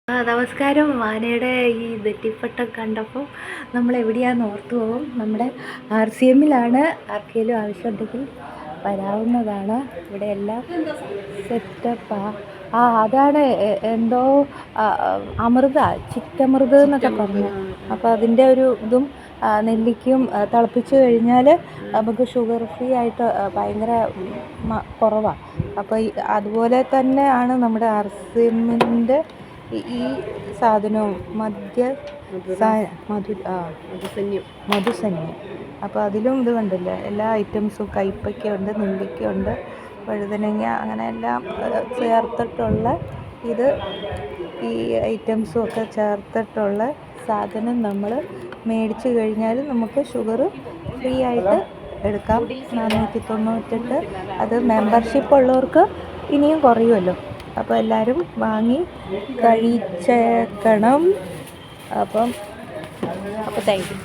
നമസ്കാരം. ആനയുടെ ഈ നെറ്റിപ്പട്ടം കണ്ടപ്പോൾ നമ്മൾ എവിടെയാണെന്ന് ഓർത്തു പോകും. നമ്മുടെ RCMലാണ്. ആർക്കെങ്കിലും ആവശ്യമുണ്ടെങ്കിൽ വരാവുന്നതാണ്. ഇവിടെ എല്ലാം സെറ്റപ്പാ. അതാണ് എന്തോ അമൃത, ചിറ്റമൃത് എന്നൊക്കെ പറഞ്ഞു. അപ്പോൾ അതിൻ്റെ ഒരു ഇതും നെല്ലിക്കയും തിളപ്പിച്ച് കഴിഞ്ഞാൽ നമുക്ക് ഷുഗർ ഫ്രീ ആയിട്ട് ഭയങ്കര കുറവാണ്. അപ്പോൾ അതുപോലെ തന്നെയാണ് നമ്മുടെ RCMൻ്റെ ഈ സാധനവും മധുസന്യം. അപ്പോൾ അതിലും ഇത് കണ്ടില്ലേ, എല്ലാ ഐറ്റംസും കയ്പ്പയ്ക്കുണ്ട്, നെല്ലിക്കയുണ്ട്, വഴുതനങ്ങ, അങ്ങനെ എല്ലാം ചേർത്തിട്ടുള്ള ഇത്. ഈ ഐറ്റംസും ഒക്കെ ചേർത്തിട്ടുള്ള സാധനം നമ്മൾ മേടിച്ച് കഴിഞ്ഞാൽ നമുക്ക് ഷുഗർ ഫ്രീ ആയിട്ട് എടുക്കാം. 498. അത് മെമ്പർഷിപ്പ് ഉള്ളവർക്ക് ഇനിയും കുറയുമല്ലോ. അപ്പോൾ എല്ലാവരും വാങ്ങി കഴിച്ചേക്കണം. അപ്പോൾ താങ്ക് യു.